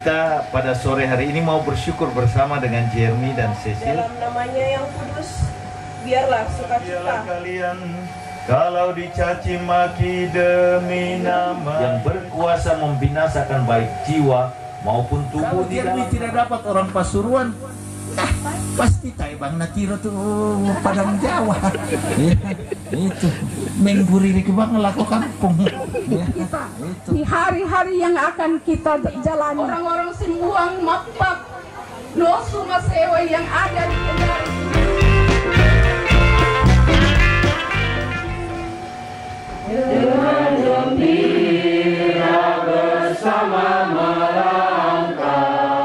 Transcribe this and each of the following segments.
Kita pada sore hari ini mau bersyukur bersama dengan Jeremy dan Cecil. Dalam namanya yang kudus, biarlah sukacita. Kalian kalau dicaci maki demi nama yang berkuasa membinasakan baik jiwa maupun tubuh. Kalau Jeremy tidak dapat orang Pasuruan, pasti Taibang Natiro tuh Padang Jawa. Itu mengguriri ke bang laku kampung. Kita di hari-hari yang akan kita jalani, orang-orang sembuang mapak nosu masewa yang ada di Kendari. Dengan gembira bersama melangkah,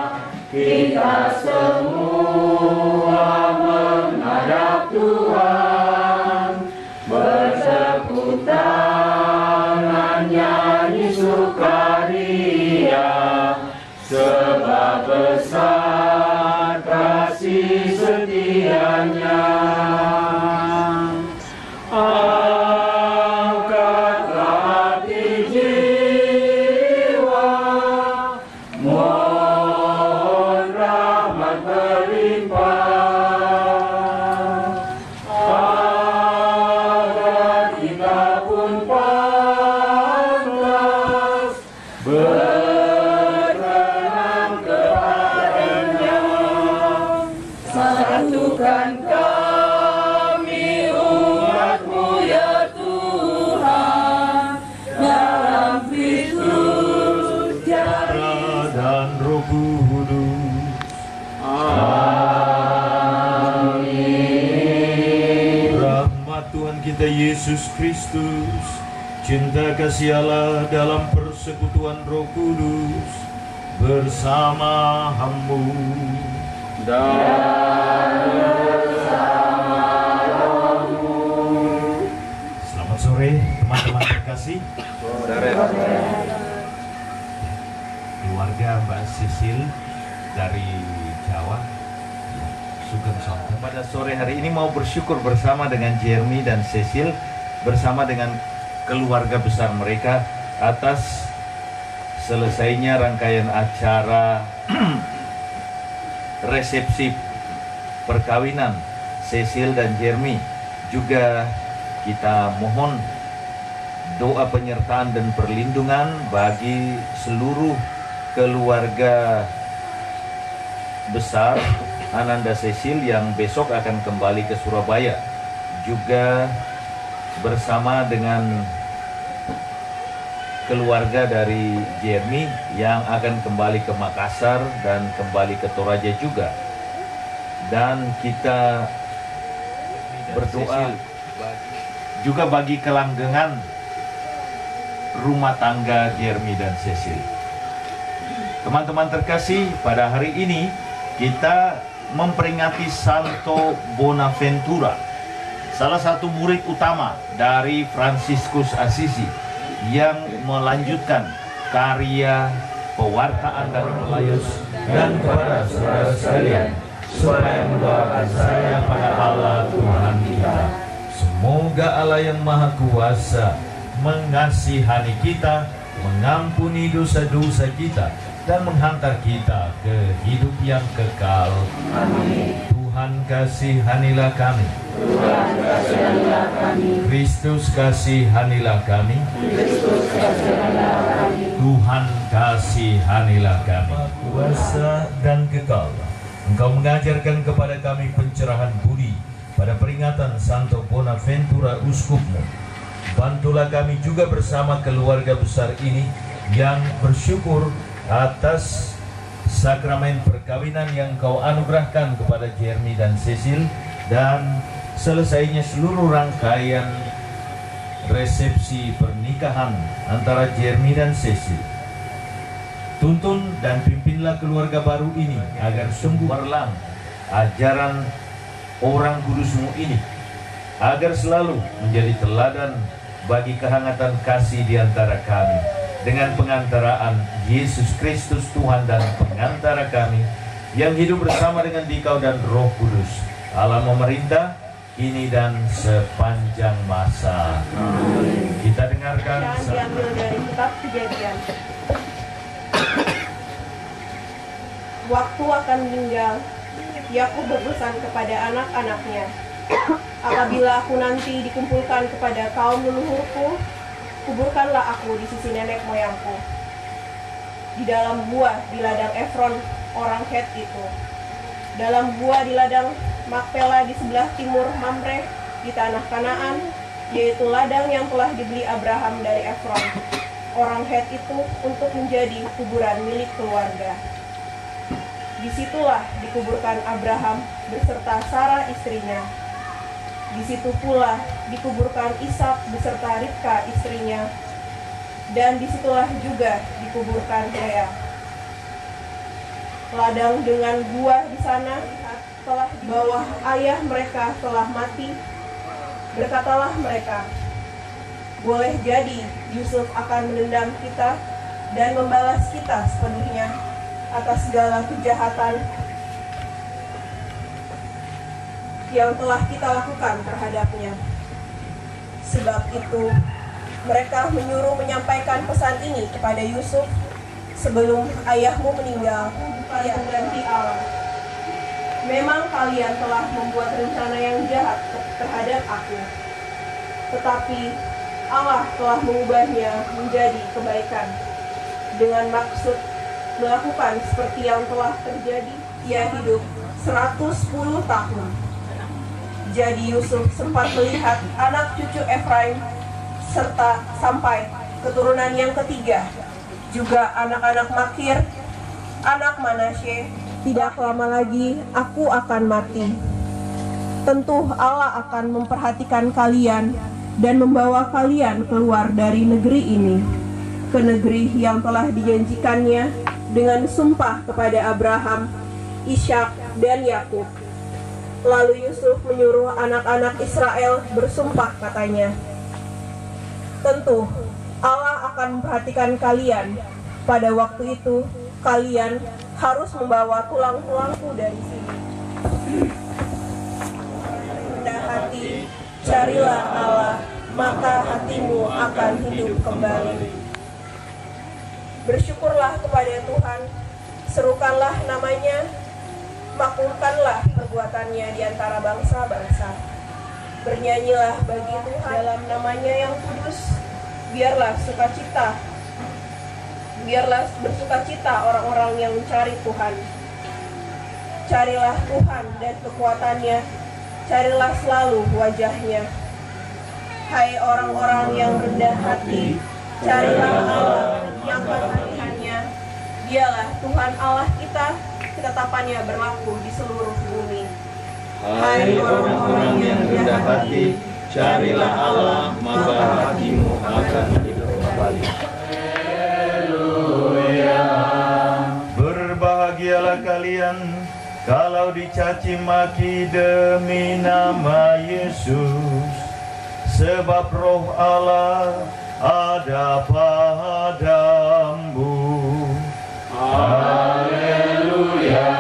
kita semua menghadap Tuhan, berseput tangan nyanyi sukaria, sebab besar kasih setianya. Kita Yesus Kristus, cinta kasih Allah dalam persekutuan Roh Kudus bersama hammu dan bersama rohmu. Selamat sore teman-teman terkasih. Keluarga Mbak Cecil dari Jawa, Sugeng Sonten. Pada sore hari ini mau bersyukur bersama dengan Jeremy dan Cecil bersama dengan keluarga besar mereka atas selesainya rangkaian acara resepsi perkawinan Cecil dan Jeremy. Juga kita mohon doa penyertaan dan perlindungan bagi seluruh keluarga besar Ananda Cecil yang besok akan kembali ke Surabaya, juga bersama dengan keluarga dari Jeremy yang akan kembali ke Makassar dan kembali ke Toraja juga. Dan kita berdoa juga bagi kelanggengan rumah tangga Jeremy dan Cecil. Teman-teman terkasih, pada hari ini kita memperingati Santo Bonaventura, salah satu murid utama dari Fransiskus Assisi yang melanjutkan karya pewartaan dari Pelayus dan kepada saudara sekalian supaya mendoakan saya pada Allah Tuhan kita. Semoga Allah yang Maha Kuasa mengasihani kita, mengampuni dosa-dosa kita, dan menghantar kita ke hidup yang kekal. Amin. Tuhan kasihanilah kami. Tuhan kasihanilah kami. Kristus kasihanilah kami. Kristus kasihanilah kami. Tuhan kasihanilah kami. Kuasa dan kekal, Engkau mengajarkan kepada kami pencerahan budi pada peringatan Santo Bonaventura Uskupmu. Bantulah kami juga bersama keluarga besar ini yang bersyukur atas sakramen perkawinan yang Kau anugerahkan kepada Jeremy dan Cecil, dan selesainya seluruh rangkaian resepsi pernikahan antara Jeremy dan Cecil. Tuntun dan pimpinlah keluarga baru ini agar sungguh berlang ajaran orang kudus-Mu ini, agar selalu menjadi teladan bagi kehangatan kasih di antara kami, dengan pengantaraan Yesus Kristus Tuhan dan pengantara kami, yang hidup bersama dengan Dikau dan Roh Kudus, Allah memerintah kini dan sepanjang masa. Amin. Kita dengarkan dan diambil dari kitab Kejadian. waktu akan meninggal, Yakub berpesan kepada anak-anaknya, apabila aku nanti dikumpulkan kepada kaum leluhurku, kuburkanlah aku di sisi nenek moyangku, di dalam gua di ladang Efron orang Het itu, dalam gua di ladang Makpela di sebelah timur Mamre di tanah Kanaan, yaitu ladang yang telah dibeli Abraham dari Efron orang Het itu untuk menjadi kuburan milik keluarga. Disitulah dikuburkan Abraham beserta Sarah istrinya. Di situ pula dikuburkan Ishak beserta Ribka istrinya, dan disitulah juga dikuburkan Lea. Ladang dengan gua di sana telah di bawah ayah mereka telah mati. Berkatalah mereka, boleh jadi Yusuf akan menendang kita dan membalas kita sepenuhnya atas segala kejahatan yang telah kita lakukan terhadapnya. Sebab itu mereka menyuruh menyampaikan pesan ini kepada Yusuf sebelum ayahmu meninggal. Kalian ganti Allah. Memang kalian telah membuat rencana yang jahat terhadap aku, tetapi Allah telah mengubahnya menjadi kebaikan dengan maksud melakukan seperti yang telah terjadi. Ia hidup 110 tahun. Jadi Yusuf sempat melihat anak cucu Efraim serta sampai keturunan yang ketiga, juga anak-anak Makir, anak Manasye. Tidak lama lagi aku akan mati. Tentu Allah akan memperhatikan kalian dan membawa kalian keluar dari negeri ini ke negeri yang telah dijanjikannya dengan sumpah kepada Abraham, Ishak, dan Yakub. Lalu Yusuf menyuruh anak-anak Israel bersumpah, katanya, tentu Allah akan memperhatikan kalian. Pada waktu itu kalian harus membawa tulang-tulangku dari sini. Rendah hati, carilah Allah, maka hatimu akan hidup kembali. Bersyukurlah kepada Tuhan, serukanlah namanya, maklumkanlah perbuatannya di antara bangsa-bangsa. Bernyanyilah bagi Tuhan dalam namanya yang kudus. Biarlah bersukacita orang-orang yang mencari Tuhan. Carilah Tuhan dan kekuatannya, carilah selalu wajahnya. Hai orang-orang yang rendah hati, carilah Allah yang hati-hatinya. Dialah Tuhan Allah kita, ketetapannya berlaku di seluruh bumi. Hai orang-orang yang rendah hati, carilah Allah, maka hatimu akan hidup kembali. Berbahagialah kalian kalau dicaci maki demi nama Yesus, sebab roh Allah ada padamu. Haleluya,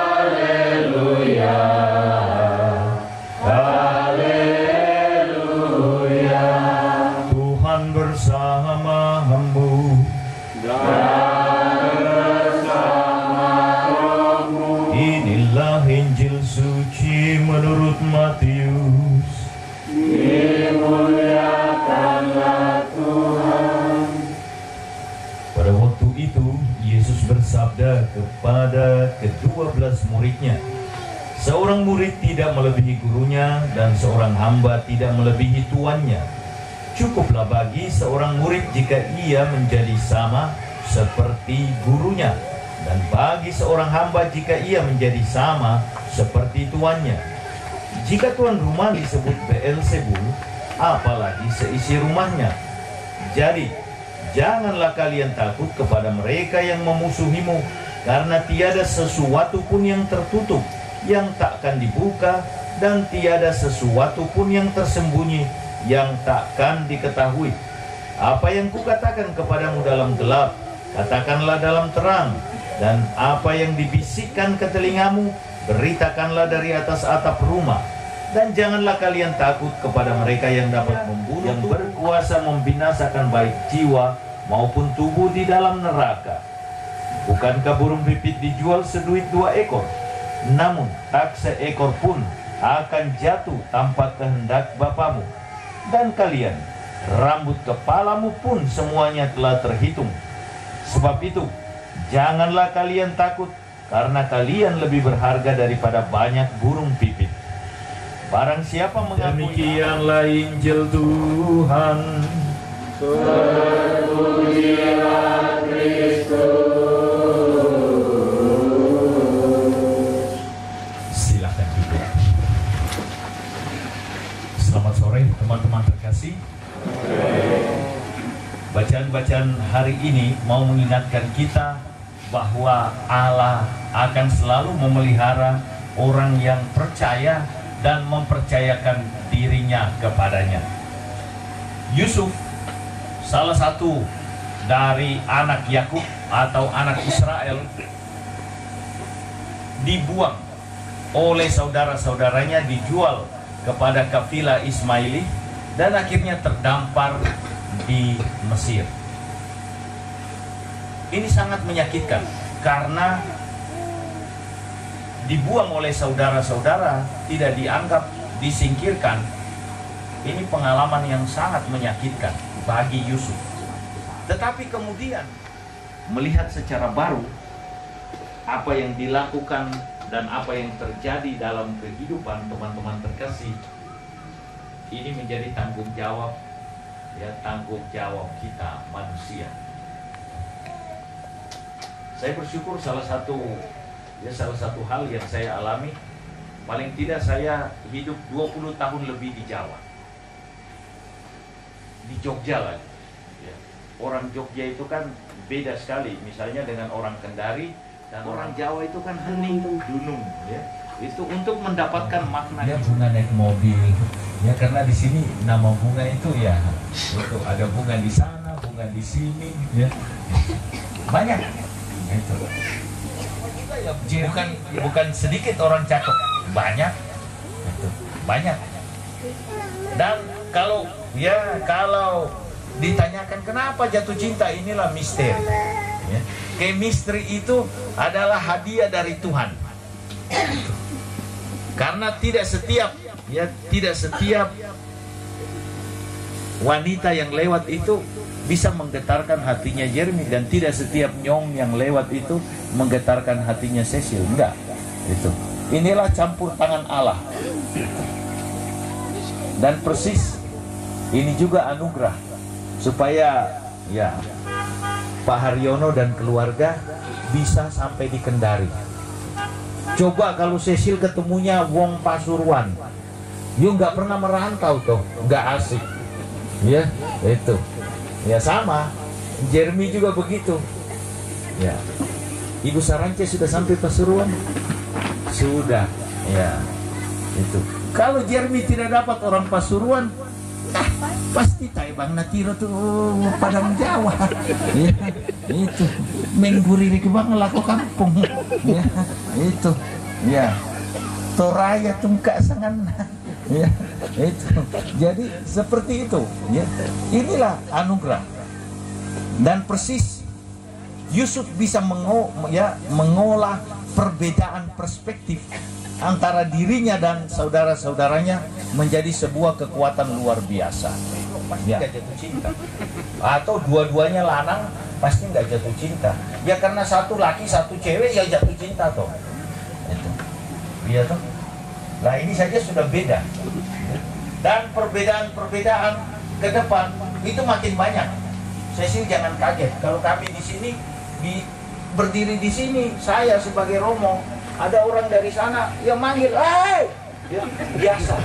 haleluya, haleluya. Tuhan bersamamu dan bersama rohmu. Inilah Injil suci menurut Matius. Dimuliakanlah Tuhan. Pada waktu itu Yesus bersabda kepada ke-12 muridnya, seorang murid tidak melebihi gurunya dan seorang hamba tidak melebihi tuannya. Cukuplah bagi seorang murid jika ia menjadi sama seperti gurunya, dan bagi seorang hamba jika ia menjadi sama seperti tuannya. Jika tuan rumah disebut Beelzebul, apalagi seisi rumahnya. Jadi janganlah kalian takut kepada mereka yang memusuhimu, karena tiada sesuatu pun yang tertutup yang takkan dibuka, dan tiada sesuatu pun yang tersembunyi yang takkan diketahui. Apa yang kukatakan kepadamu dalam gelap, katakanlah dalam terang, dan apa yang dibisikkan ke telingamu, beritakanlah dari atas atap rumah. Dan janganlah kalian takut kepada mereka yang dapat membunuh, yang berkuasa membinasakan baik jiwa maupun tubuh di dalam neraka. Bukankah burung pipit dijual seduit 2 ekor? Namun tak seekor pun akan jatuh tanpa kehendak Bapamu. Dan kalian, rambut kepalamu pun semuanya telah terhitung. Sebab itu, janganlah kalian takut, karena kalian lebih berharga daripada banyak burung pipit. Barang siapa mengakui, demikianlah Injil Tuhan. Terpujilah Kristus. Silakan duduk. Selamat sore teman-teman terkasih. Bacaan-bacaan hari ini mau mengingatkan kita bahwa Allah akan selalu memelihara orang yang percaya dan mempercayakan dirinya kepadanya. Yusuf, salah satu dari anak Yakub atau anak Israel, dibuang oleh saudara-saudaranya, dijual kepada kafilah Ismaili dan akhirnya terdampar di Mesir. Ini sangat menyakitkan karena dibuang oleh saudara-saudara, tidak dianggap, disingkirkan. Ini pengalaman yang sangat menyakitkan bagi Yusuf. Tetapi kemudian melihat secara baru apa yang dilakukan dan apa yang terjadi dalam kehidupan teman-teman terkasih, ini menjadi tanggung jawab, ya, tanggung jawab kita manusia. Saya bersyukur salah satu hal yang saya alami, paling tidak saya hidup 20 tahun lebih di Jawa, di Jogja lagi. Ya. Orang Jogja itu kan beda sekali, misalnya dengan orang Kendari, dan orang Jawa itu kan hening, dunung, ya. Itu untuk mendapatkan makna. Ya, bunga naik mobil, ya, karena di sini nama bunga itu ya, itu ada bunga di sana, bunga di sini, ya, banyak. Itu. Bukan sedikit orang cakep, banyak, itu, banyak. Dan kalau ditanyakan kenapa jatuh cinta, inilah misteri. Ya. Chemistry itu adalah hadiah dari Tuhan. Karena tidak setiap wanita yang lewat itu bisa menggetarkan hatinya Jeremy, dan tidak setiap nyong yang lewat itu menggetarkan hatinya Cecil. Enggak. Itu. Inilah campur tangan Allah. Dan persis ini juga anugerah supaya ya Pak Haryono dan keluarga bisa sampai di Kendari. Coba kalau Cecil ketemunya wong Pasuruan, you nggak pernah merantau tuh, nggak asik, ya itu, ya sama. Jeremy juga begitu, ya. Ibu Sarance sudah sampai Pasuruan, sudah, ya itu. Kalau Jeremy tidak dapat orang Pasuruan, pasti Bang Natiro tuh Padang Jawa, ya, itu mengguriri ke bang laku kampung, ya, itu, ya, Toraya tungkak sangan, ya, itu. Jadi seperti itu, ya. Inilah anugerah. Dan persis Yusuf bisa mengolah perbedaan perspektif antara dirinya dan saudara-saudaranya menjadi sebuah kekuatan luar biasa. Pasti nggak jatuh cinta, atau dua-duanya lanang pasti nggak jatuh cinta. Ya karena satu laki satu cewek ya jatuh cinta toh. Itu, iya toh. Nah ini saja sudah beda. Dan perbedaan-perbedaan ke depan itu makin banyak. Cecil jangan kaget kalau kami di sini berdiri di sini, saya sebagai Romo, ada orang dari sana yang manggil, "Hei!" Ya, biasa.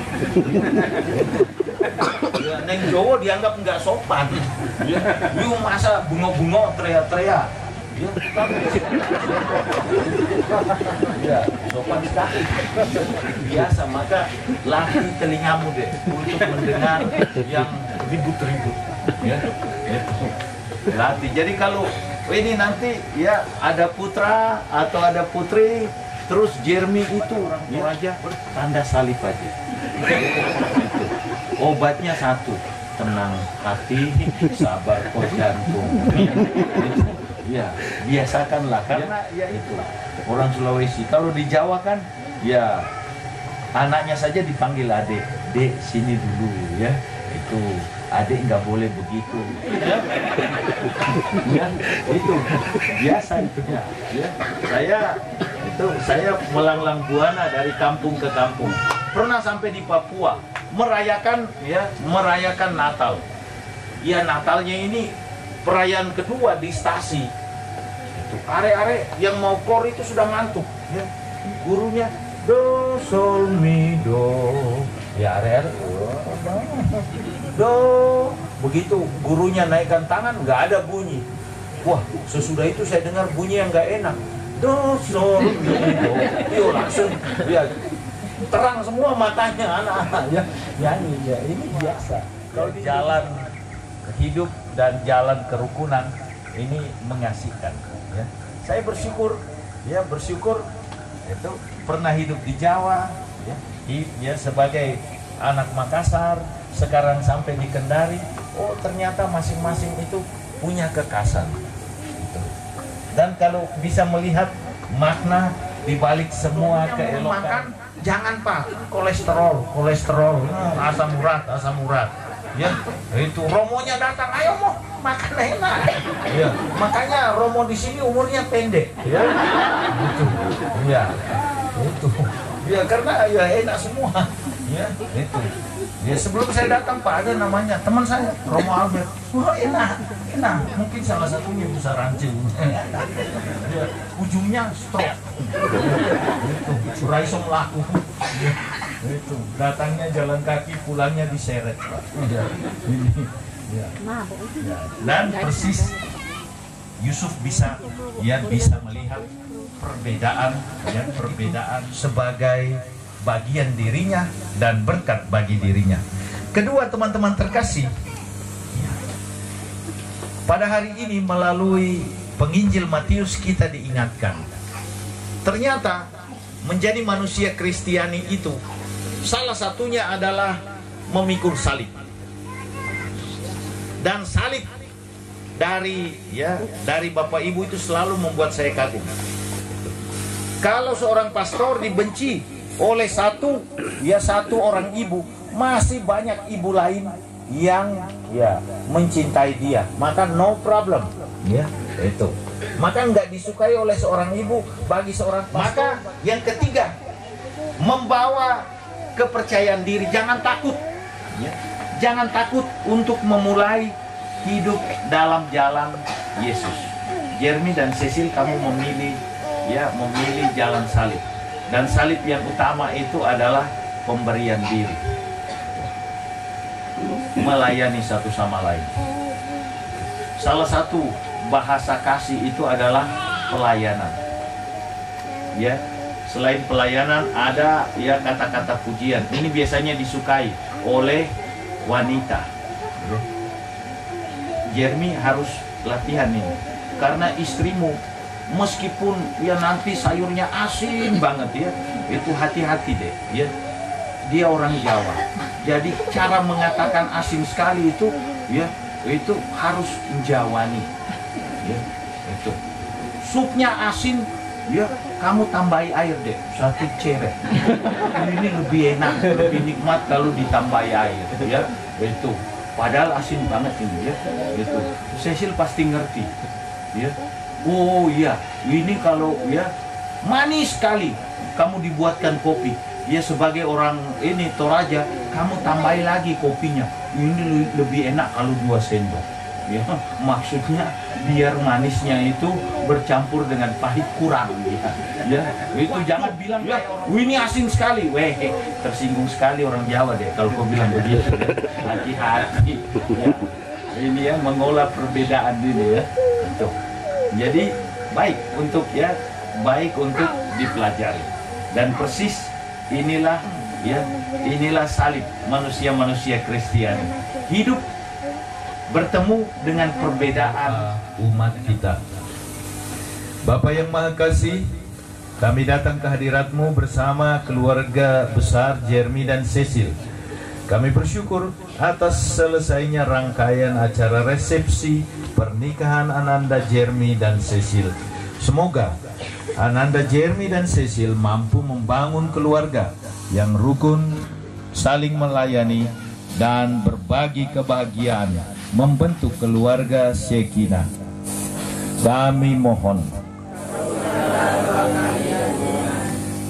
Ya, Neng Jowo dianggap nggak sopan. Ya, you masa bungo-bungo teriak-teriak. Ya, ya, sopan sekali. Biasa, maka latih telingamu deh untuk mendengar yang ribut-ribut. Ya, latih. Jadi kalau ini nanti ya ada putra atau ada putri, terus Jeremy itu orang tua aja, tanda salib aja. Obatnya satu, tenang hati, sabar kok jantung. ya biasakanlah, karena ya itu orang Sulawesi. Kalau di Jawa kan ya anaknya saja dipanggil adik, dek sini dulu ya, itu adik nggak boleh begitu ya. Ya, itu biasa itu ya. Saya melanglang buana dari kampung ke kampung, pernah sampai di Papua merayakan Natal. Ya, Natalnya ini perayaan kedua di stasi. Itu are-are yang mau kor itu sudah ngantuk ya. Gurunya do sol mi do. Ya are-are do. Begitu gurunya naikkan tangan nggak ada bunyi. Wah, sesudah itu saya dengar bunyi yang nggak enak. Do sol mi do. Yo langsung ya terang semua matanya anak-anak ya. Nyanyi ya, ini biasa. Kalau jalan hidup dan jalan kerukunan ini mengasihkan ya. Saya bersyukur itu pernah hidup di Jawa ya sebagai anak Makassar, sekarang sampai di Kendari. Oh, ternyata masing-masing itu punya kekasan gitu. Dan kalau bisa melihat makna di balik semua keelokan, jangan Pak, kolesterol, asam urat. Ya, itu romonya datang, ayo mau makan enak. Ya, makanya romo di sini umurnya pendek. Ya, itu. Ya, itu. Ya, karena ya enak semua. Ya, itu. Ya, sebelum saya datang Pak, ada namanya teman saya, Romo Albert. Wah, enak. Mungkin salah satunya bisa rancing. Ya, ujungnya stroke. Itu, raiso melaku. Ya. Itu datangnya jalan kaki, pulangnya diseret Pak. Ya, ini ya. Ya. Dan persis Yusuf bisa melihat perbedaan sebagai bagian dirinya dan berkat bagi dirinya. Kedua, teman-teman terkasih, pada hari ini melalui penginjil Matius kita diingatkan, ternyata menjadi manusia Kristiani itu salah satunya adalah memikul salib. Dan salib dari Bapak Ibu itu selalu membuat saya kagum. Kalau seorang pastor dibenci oleh satu orang ibu, masih banyak ibu lain yang mencintai dia, maka no problem ya, itu. Maka nggak disukai oleh seorang ibu bagi seorang pastor. Maka yang ketiga, membawa kepercayaan diri. Jangan takut ya. Jangan takut untuk memulai hidup dalam jalan Yesus. Jeremy dan Cecil, kamu memilih jalan salib. Dan salib yang utama itu adalah pemberian diri, melayani satu sama lain. Salah satu bahasa kasih itu adalah pelayanan. Ya, selain pelayanan ada kata-kata pujian. Ini biasanya disukai oleh wanita. Jeremy harus latihan ini, karena istrimu meskipun nanti sayurnya asin banget ya, itu hati-hati deh ya. Dia orang Jawa, jadi cara mengatakan asin sekali itu harus menjawani ya. Itu supnya asin ya, kamu tambahi air deh, satu ceret. Ini lebih enak, lebih nikmat kalau ditambahi air ya. Itu padahal asin banget ini ya. Itu Cecil pasti ngerti ya. Oh iya, ini kalau manis sekali kamu dibuatkan kopi ya, sebagai orang ini Toraja, kamu tambahi lagi kopinya, ini lebih enak kalau 2 sendok ya. Maksudnya biar manisnya itu bercampur dengan pahit kurang ya. Itu jangan bilang ini asin sekali, tersinggung sekali orang Jawa deh kalau kau bilang begitu ya. Hati-hati ya. Ini mengolah perbedaan ini ya. Itu jadi baik untuk dipelajari. Dan persis inilah salib manusia Kristiani. Hidup bertemu dengan perbedaan umat kita. Bapa yang Maha Kasih, kami datang ke hadirat-Mu bersama keluarga besar Jeremy dan Cecil. Kami bersyukur atas selesainya rangkaian acara resepsi pernikahan Ananda Jeremy dan Cecil. Semoga Ananda Jeremy dan Cecil mampu membangun keluarga yang rukun, saling melayani, dan berbagi kebahagiaan, membentuk keluarga Shekinah. Kami mohon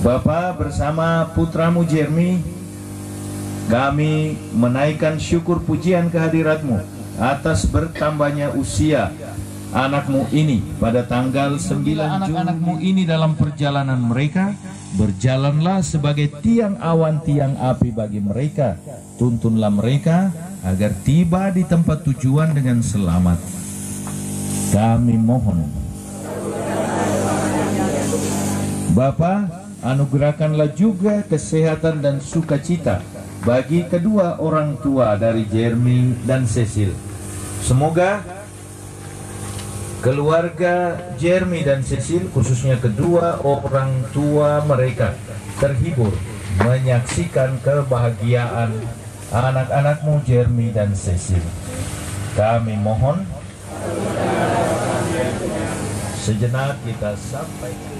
Bapa bersama putramu Jeremy, kami menaikkan syukur pujian kehadirat-Mu atas bertambahnya usia anakmu ini pada tanggal 9 Juni. Anak-anakmu ini dalam perjalanan mereka, berjalanlah sebagai tiang awan tiang api bagi mereka. Tuntunlah mereka agar tiba di tempat tujuan dengan selamat. Kami mohon Bapa, anugerahkanlah juga kesehatan dan sukacita bagi kedua orang tua dari Jeremy dan Cecil. Semoga keluarga Jeremy dan Cecil, khususnya kedua orang tua mereka, terhibur menyaksikan kebahagiaan anak-anakmu Jeremy dan Cecil. Kami mohon sejenak kita sampaikan.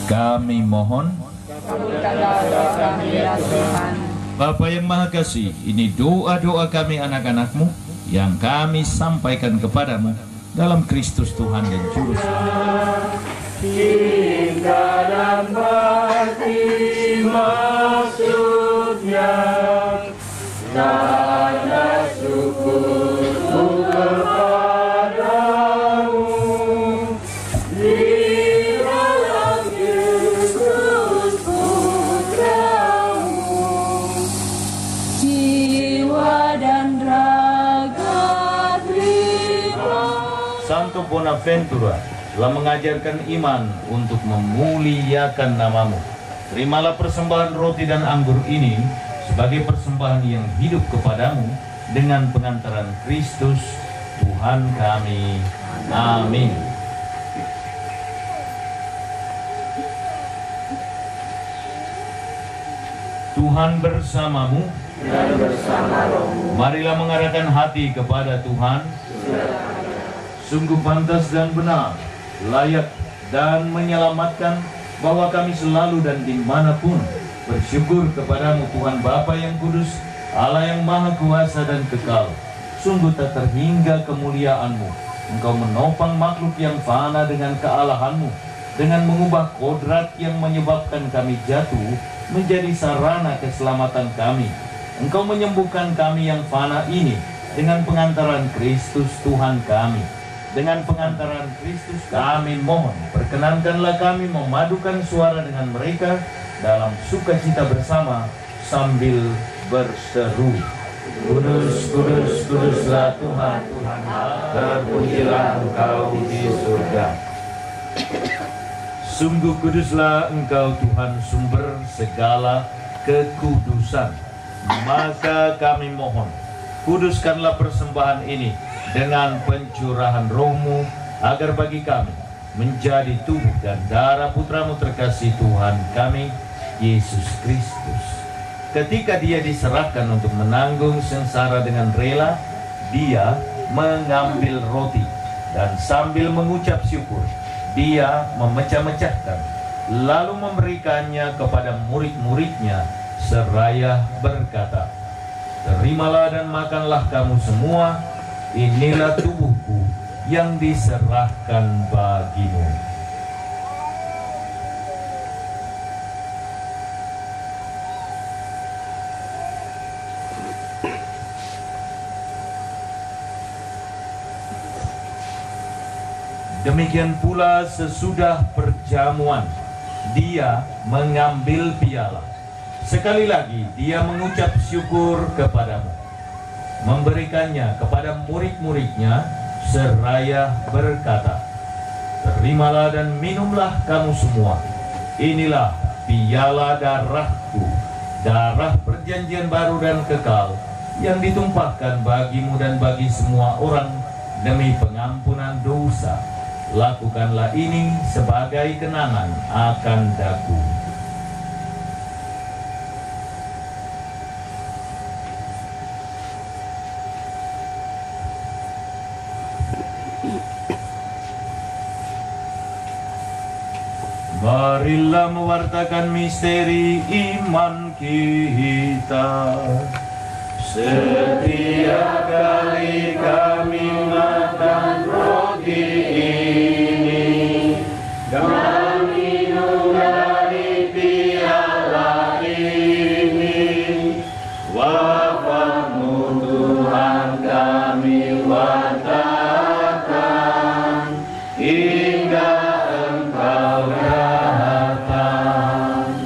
Kami mohon Bapa yang Maha Kasih, ini doa-doa kami anak-anakmu yang kami sampaikan kepadamu dalam Kristus Tuhan dan Juru Selamat. Cinta dan bakti maksudnya, tanda syukurku kepadamu di dalam Yesus Putramu. Jiwa dan raga terima. Santo Bonaventura telah mengajarkan iman untuk memuliakan namamu. Terimalah persembahan roti dan anggur ini sebagai persembahan yang hidup kepadamu dengan pengantaran Kristus Tuhan kami. Amin. Tuhan bersamamu Dan bersama rohmu. Marilah mengarahkan hati kepada Tuhan. Sungguh pantas dan benar, layak dan menyelamatkan bahwa kami selalu dan dimanapun bersyukur kepadamu Tuhan Bapa yang kudus, Allah yang maha kuasa dan kekal. Sungguh tak terhingga kemuliaan-Mu. Engkau menopang makhluk yang fana dengan kealahan-Mu, dengan mengubah kodrat yang menyebabkan kami jatuh menjadi sarana keselamatan kami. Engkau menyembuhkan kami yang fana ini dengan pengantaran Kristus Tuhan kami. Dengan pengantaran Kristus kami mohon, perkenankanlah kami memadukan suara dengan mereka dalam sukacita bersama sambil berseru, Kudus, kudus, kuduslah Tuhan, terpujilah Engkau di surga. Sungguh kuduslah Engkau Tuhan, sumber segala kekudusan. Maka kami mohon, kuduskanlah persembahan ini dengan pencurahan rohmu, agar bagi kami menjadi tubuh dan darah putramu terkasih Tuhan kami, Yesus Kristus. Ketika dia diserahkan untuk menanggung sengsara dengan rela, dia mengambil roti dan sambil mengucap syukur, dia memecah-mecahkan, lalu memberikannya kepada murid-muridnya seraya berkata, terimalah dan makanlah kamu semua, inilah tubuhku yang diserahkan bagimu. Demikian pula sesudah perjamuan, dia mengambil piala. Sekali lagi dia mengucap syukur kepadamu, memberikannya kepada murid-muridnya seraya berkata, terimalah dan minumlah kamu semua, inilah piala darahku, darah perjanjian baru dan kekal, yang ditumpahkan bagimu dan bagi semua orang demi pengampunan dosa. Lakukanlah ini sebagai kenangan akan daku. Marilah mewartakan misteri iman kita. Setiap kali kami makan roti ini dan minum dari piala ini, wafat-Mu Tuhan kami wartakan hingga Engkau datang.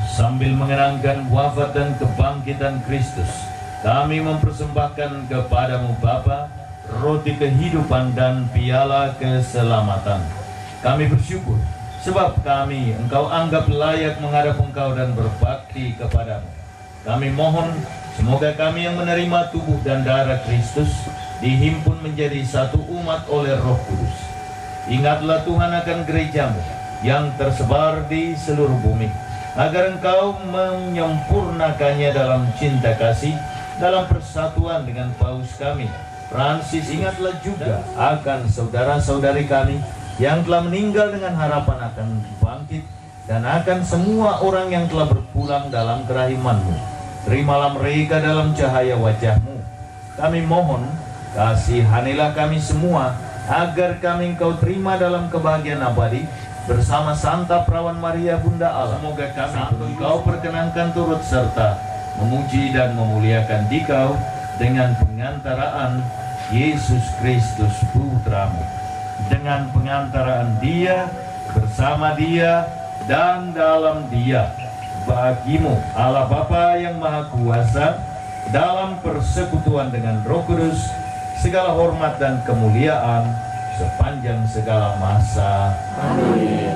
Sambil mengenangkan wafat dan kebangkitan Kristus, kami mempersembahkan kepadamu Bapa, roti kehidupan dan piala keselamatan. Kami bersyukur, sebab kami Engkau anggap layak menghadap Engkau dan berbakti kepadamu. Kami mohon, semoga kami yang menerima tubuh dan darah Kristus, dihimpun menjadi satu umat oleh Roh Kudus. Ingatlah Tuhan akan gerejamu, yang tersebar di seluruh bumi, agar Engkau menyempurnakannya dalam cinta kasih, dalam persatuan dengan Paus kami Francis. Ingatlah juga akan saudara-saudari kami yang telah meninggal dengan harapan akan bangkit, dan akan semua orang yang telah berpulang dalam kerahiman-Mu. Terimalah mereka dalam cahaya wajah-Mu. Kami mohon, kasihanilah kami semua, agar kami Engkau terima dalam kebahagiaan abadi bersama Santa Perawan Maria Bunda Allah. Semoga kami Engkau perkenankan turut serta memuji dan memuliakan Dikau dengan pengantaraan Yesus Kristus Putra-Mu, dengan pengantaraan Dia, bersama Dia, dan dalam Dia. Bagi-Mu Allah Bapa yang Maha Kuasa, dalam persekutuan dengan Roh Kudus, segala hormat dan kemuliaan sepanjang segala masa. Amin.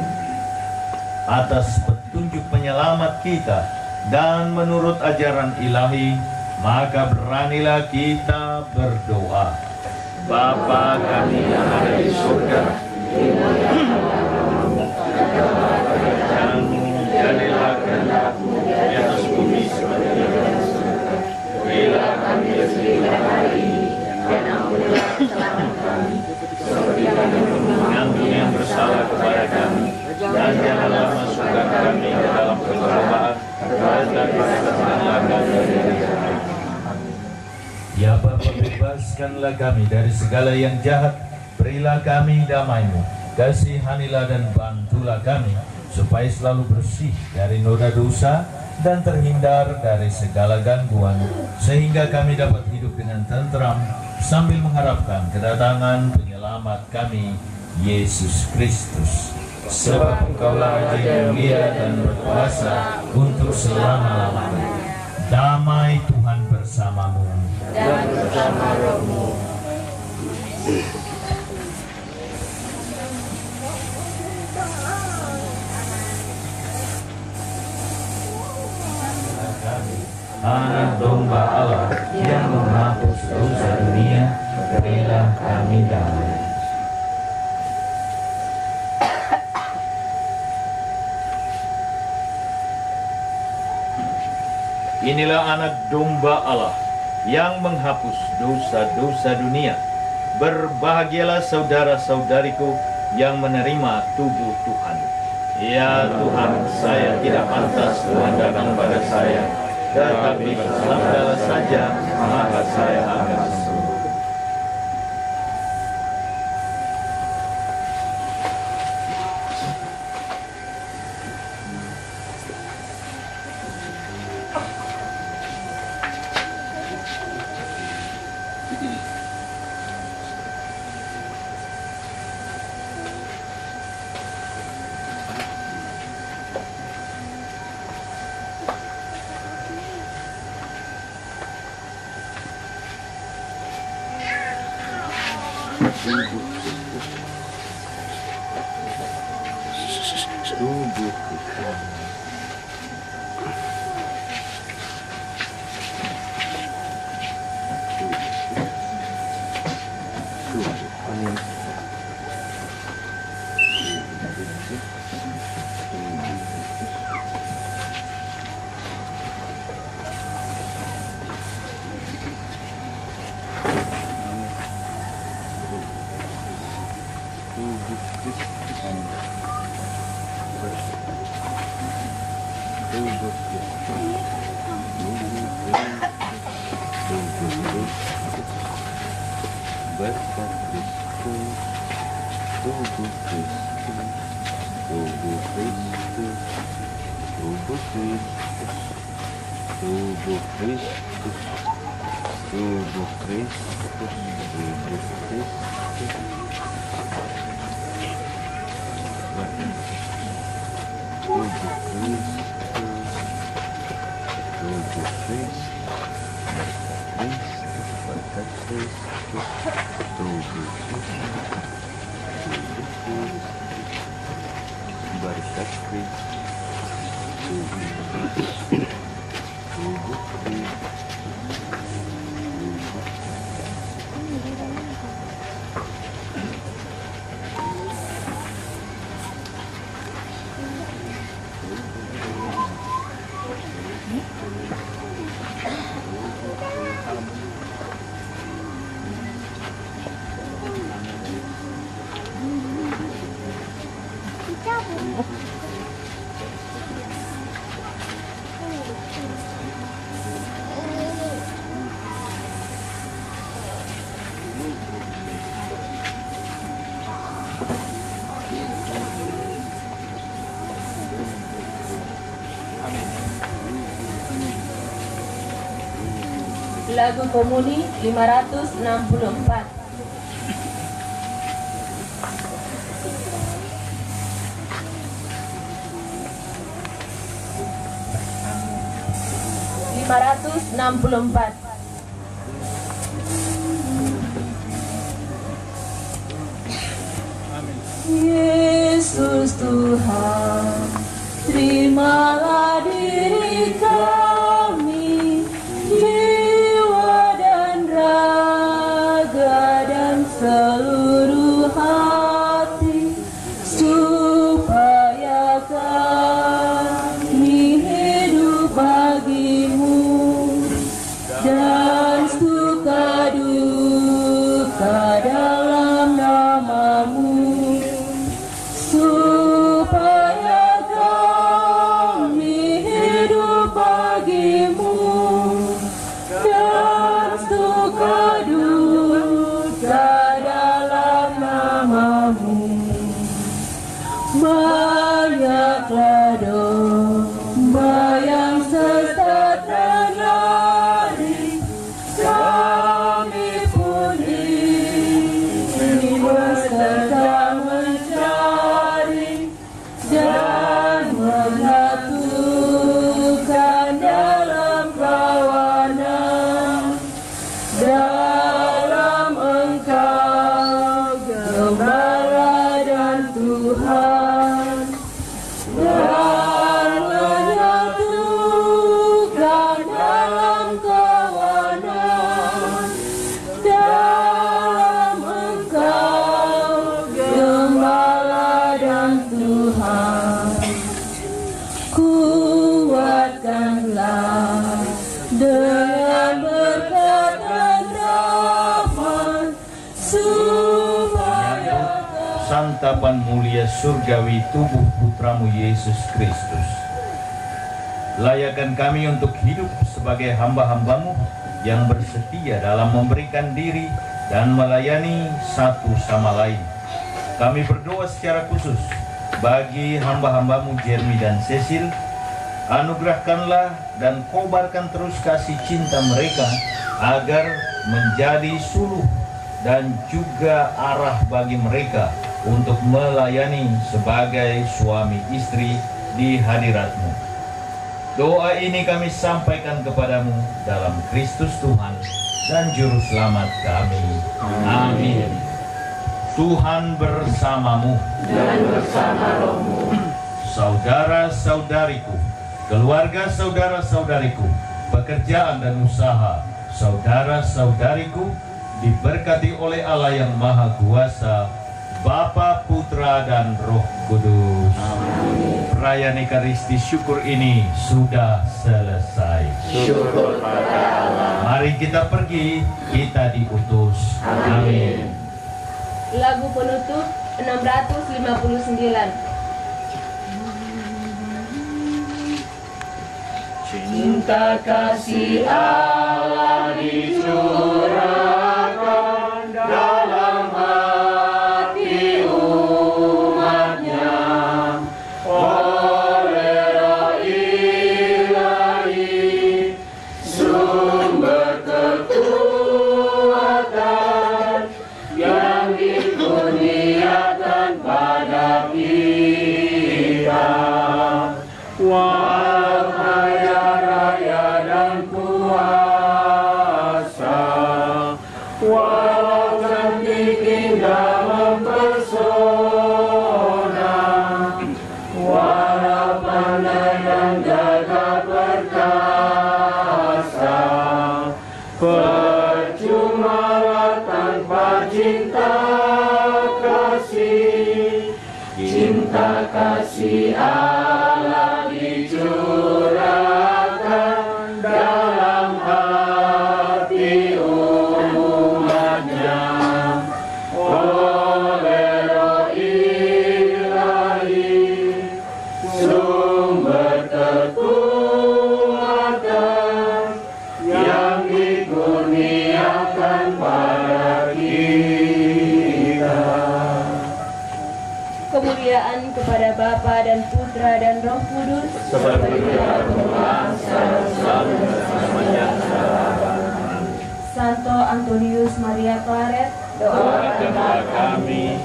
Atas petunjuk penyelamat kita dan menurut ajaran ilahi, maka beranilah kita berdoa. Bapa kami yang ada di surga, jadilah kehendak-Mu di atas bumi seperti di atas surga. Berilah kami rezeki hari ini, dan ampunilah kesalahan kami, seperti kami mengampuni yang bersalah kepada kami, dan janganlah masukkan kami ke dalam pencobaan, dan bebaskanlah kami dari jahat. Ya Bapa, bebaskanlah kami dari segala yang jahat, berilah kami damai-Mu, kasihanilah dan bantulah kami, supaya selalu bersih dari noda dosa dan terhindar dari segala gangguan, sehingga kami dapat hidup dengan tentram sambil mengharapkan kedatangan penyelamat kami, Yesus Kristus. Sebab Engkaulah Raja yang mulia dan berkuasa untuk selama-lamanya. Damai Tuhan bersamamu dan bersama rohmu. Anak domba Allah yang menghapus dosa dunia, berilah kami damai. Inilah anak domba Allah yang menghapus dosa-dosa dunia. Berbahagialah saudara-saudariku yang menerima tubuh Tuhan. Ya Tuhan, saya tidak pantas Tuhan datang pada saya, tetapi bersabdalah saja, maka saya akan sembuh. Lagu Komuni 564. Yesus Tuhan, terimalah diri kami, jiwa dan raga dan seluruh hati, supaya kami hidup bagimu dan suka duka dalam namamu, supaya kami hidup bagimu dan suka duka dalam namamu. Banyaklah domba yang sesat dan lari, kami pun ini beserta mencari dan menyatukan dalam kawanan, dalam Engkau Gembala dan Tuhan, dan menyatukan dalam kawanan, dalam Engkau Gembala dan Tuhan. Kuatkanlah dengan berkat dan rahmat, supaya santapan mulia surgawi tubuh putramu Yesus Kristus. Layakan kami untuk hidup sebagai hamba-hambamu yang bersetia dalam memberikan diri dan melayani satu sama lain. Kami berdoa secara khusus bagi hamba-hambamu Jeremy dan Cecil. Anugerahkanlah dan kobarkan terus kasih cinta mereka agar menjadi suluh dan juga arah bagi mereka untuk melayani sebagai suami istri di hadirat-Mu. Doa ini kami sampaikan kepadamu dalam Kristus Tuhan dan Juru Selamat kami. Amin. Tuhan bersamamu dan bersama rohmu. Saudara-saudariku, keluarga saudara-saudariku, pekerjaan dan usaha saudara-saudariku diberkati oleh Allah yang Maha Kuasa, Bapa, Putra, dan Roh Kudus. Amin. Perayaan Ekaristi syukur ini sudah selesai. Syukur pada Allah. Mari kita pergi, kita diutus. Amin. Lagu penutup 659. Cinta kasih Allah dicurahkan dalam hati umatnya oleh Roh Ilahi, sumber kekuatan yang dikurniakan pada kita. Wahai raya dan kuasa, walau cantik indah mempesona, walau pandai dan gagah perkasa, percumalah tanpa cinta kasih. Cinta kasih Allah dicurahkan dalam hati umatnya oleh Roh Ilahi, sumber kekuatan yang dikurniakan pada kita. Kemuliaan kepada Bapa dan Putra dan Roh Kudus, Seperti Santo Antonius Maria Claret, doakanlah kami.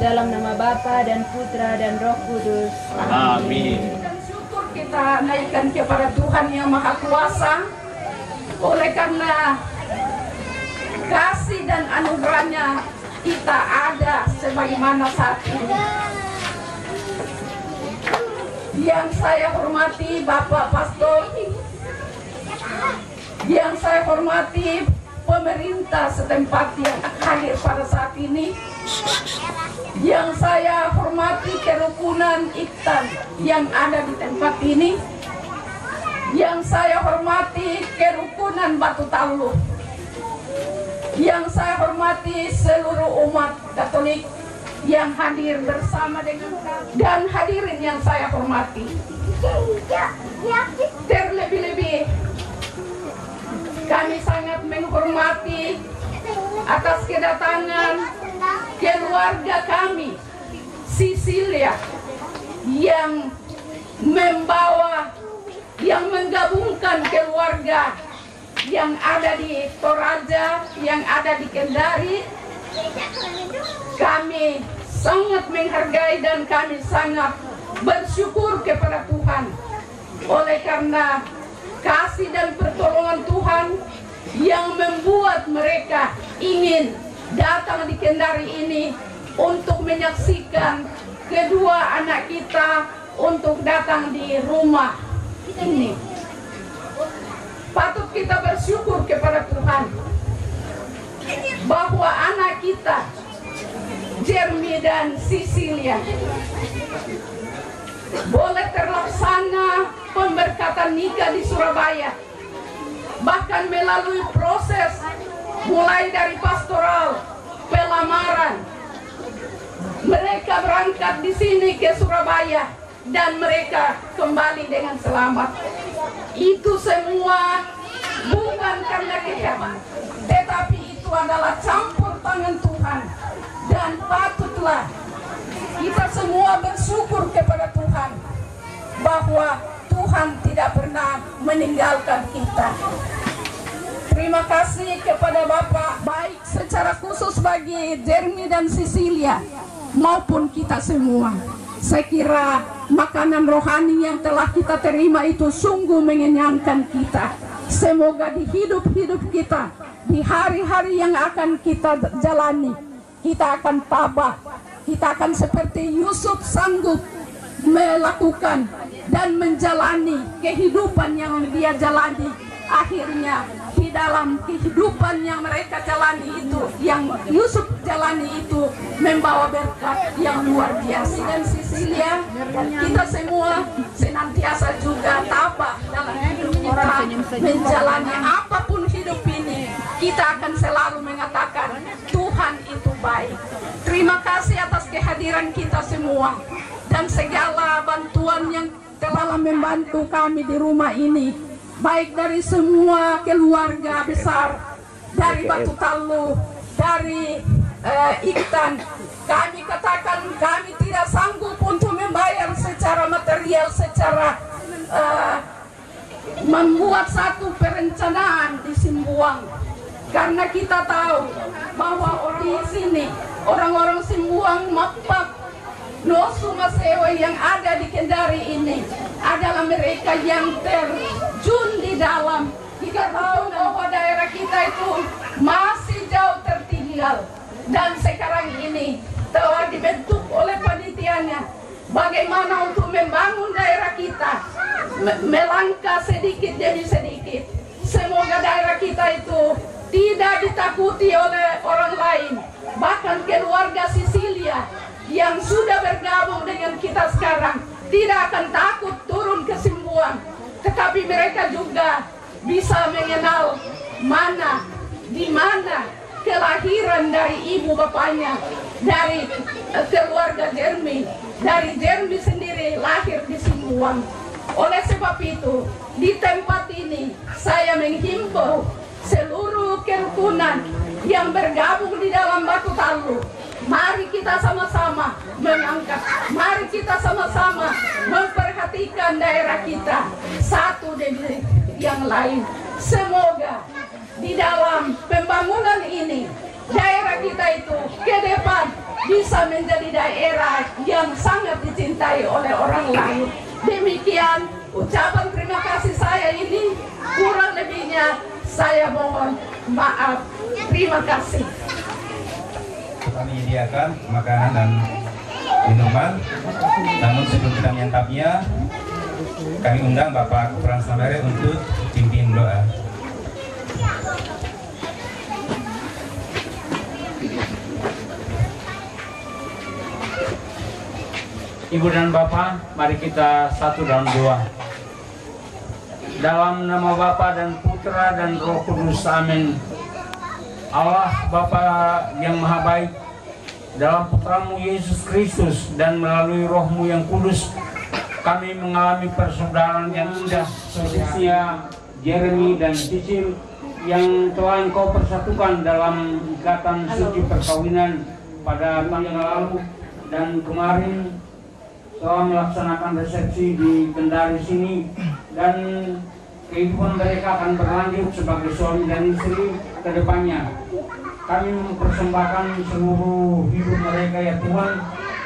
dalam nama Bapa dan Putra dan Roh Kudus. Amin. Dan syukur kita naikkan kepada Tuhan yang Maha Kuasa, oleh karena kasih dan anugerahnya kita ada sebagaimana saat ini. Yang saya hormati Bapak Pastor, yang saya hormati pemerintah setempat yang hadir pada saat ini, yang saya hormati kerukunan Iktan yang ada di tempat ini, yang saya hormati kerukunan Batu Talu, yang saya hormati seluruh umat Katolik yang hadir bersama dengan kami, dan hadirin yang saya hormati. Terlebih-lebih kami sangat menghormati atas kedatangan keluarga kami Sisilia yang membawa, yang menggabungkan keluarga yang ada di Toraja, yang ada di Kendari. Kami sangat menghargai dan kami sangat bersyukur kepada Tuhan oleh karena kasih dan pertolongan Tuhan yang membuat mereka ingin datang di Kendari ini untuk menyaksikan kedua anak kita untuk datang di rumah ini. Patut kita bersyukur kepada Tuhan bahwa anak kita Jeremy dan Sisilia boleh terlaksana pemberkatan nikah di Surabaya, bahkan melalui proses mulai dari pastoral, pelamaran. Mereka berangkat di sini ke Surabaya dan mereka kembali dengan selamat. Itu semua bukan karena kehebat, tetapi itu adalah campur tangan Tuhan. Dan patutlah kita semua bersyukur kepada Tuhan bahwa Tuhan tidak pernah meninggalkan kita. Terima kasih kepada Bapak, baik secara khusus bagi Jeremy dan Sisilia maupun kita semua. Saya kira makanan rohani yang telah kita terima itu sungguh mengenyangkan kita. Semoga di hidup-hidup kita, di hari-hari yang akan kita jalani, kita akan tabah, kita akan seperti Yusuf sanggup melakukan dan menjalani kehidupan yang dia jalani. Akhirnya di dalam kehidupan yang mereka jalani itu, yang Yusuf jalani itu membawa berkat yang luar biasa. Dan Sisilia, kita semua senantiasa juga tabah dalam hidup kita, menjalani apapun hidup ini. Kita akan selalu mengatakan Tuhan itu baik. Terima kasih atas kehadiran kita semua dan segala bantuan yang telah membantu kami di rumah ini. baik dari semua keluarga besar, dari Batu Tallu, dari Iktan. Kami katakan kami tidak sanggup untuk membayar secara material, secara membuat satu perencanaan di Simbuang, karena kita tahu bahwa di sini orang-orang Simbuang, Mapak, Nosu, Masewa yang ada di Kendari ini adalah mereka yang terjun di dalam. Kita tahu bahwa daerah kita itu masih jauh tertinggal, dan sekarang ini telah dibentuk oleh panitianya bagaimana untuk membangun daerah kita, melangkah sedikit demi sedikit. Semoga daerah kita itu tidak ditakuti oleh orang lain, bahkan keluarga Sisilia yang sudah bergabung dengan kita sekarang tidak akan takut turun ke Simbuang, tetapi mereka juga bisa mengenal di mana kelahiran dari ibu bapaknya, dari keluarga Jermi, dari Jermi sendiri lahir di Simbuang. Oleh sebab itu, di tempat ini saya menghimbau seluruh kerukunan yang bergabung di dalam Batu Tallu, mari kita sama-sama mengangkat, mari kita sama-sama memperhatikan daerah kita satu demi yang lain. Semoga di dalam pembangunan ini daerah kita itu ke depan bisa menjadi daerah yang sangat dicintai oleh orang lain. Demikian ucapan terima kasih saya ini, kurang lebihnya saya mohon maaf. Terima kasih. Kami menyediakan makanan dan minuman, namun sebelum kita menyantapnya, kami undang Bapak Frans Samare untuk pimpin doa. Ibu dan Bapak, mari kita satu dalam doa. Dalam nama Bapa dan Putra dan Roh Kudus, amin. Allah Bapa yang Maha Baik, dalam Putramu Yesus Kristus dan melalui Rohmu yang kudus, kami mengalami persaudaraan yang indah, khususnya Jeremy dan Cicil yang telah Engkau persatukan dalam ikatan suci perkawinan pada tanggal lalu dan kemarin telah melaksanakan resepsi di Kendari sini, dan kehidupan mereka akan berlanjut sebagai suami dan istri ke depannya. Kami mempersembahkan seluruh hidup mereka ya Tuhan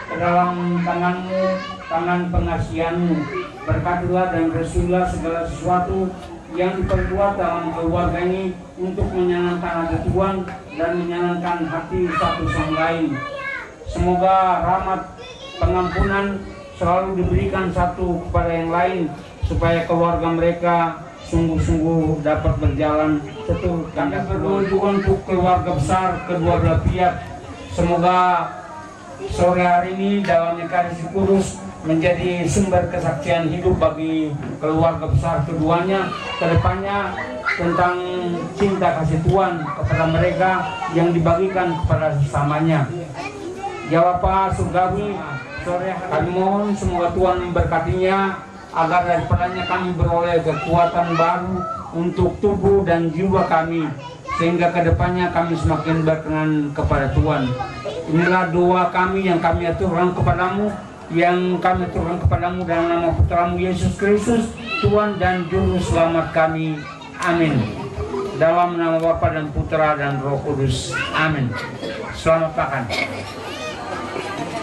ke dalam tangan-Mu, tangan pengasihan-Mu. Berkatilah dan restuilah segala sesuatu yang diperbuat dalam keluarga ini untuk menyenangkan hati Tuhan dan menyenangkan hati satu sama lain. Semoga rahmat pengampunan selalu diberikan satu kepada yang lain, supaya keluarga mereka sungguh-sungguh dapat berjalan setu. Kami berdoa juga untuk keluarga besar kedua belah pihak. Semoga sore hari ini dalam Ekaristi Kudus menjadi sumber kesaksian hidup bagi keluarga besar keduanya kedepannya tentang cinta kasih Tuhan kepada mereka yang dibagikan kepada sesamanya. Ya Bapa Surgawi, sore kami mohon semoga Tuhan memberkatinya, agar daripadanya kami beroleh kekuatan baru untuk tubuh dan jiwa kami, sehingga kedepannya kami semakin berkenan kepada Tuhan. Inilah doa kami yang kami aturkan kepadamu, dalam nama Putramu Yesus Kristus, Tuhan dan Juru Selamat kami. Amin. Dalam nama Bapa dan Putra dan Roh Kudus. Amin. Selamat makan.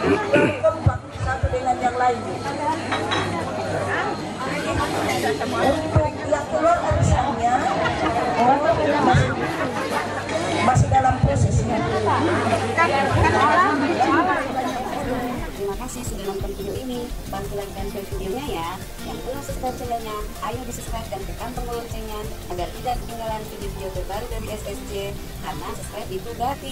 Keempat, satu dengan yang lain. Untuk yang keluar arisannya masih dalam prosesnya. Terima kasih sudah nonton video ini. Bantu like dan share videonya ya. Yang belum subscribe channelnya, ayo di subscribe dan tekan tombol loncengnya agar tidak ketinggalan video-video terbaru dari SSJ, karena subscribe itu gratis.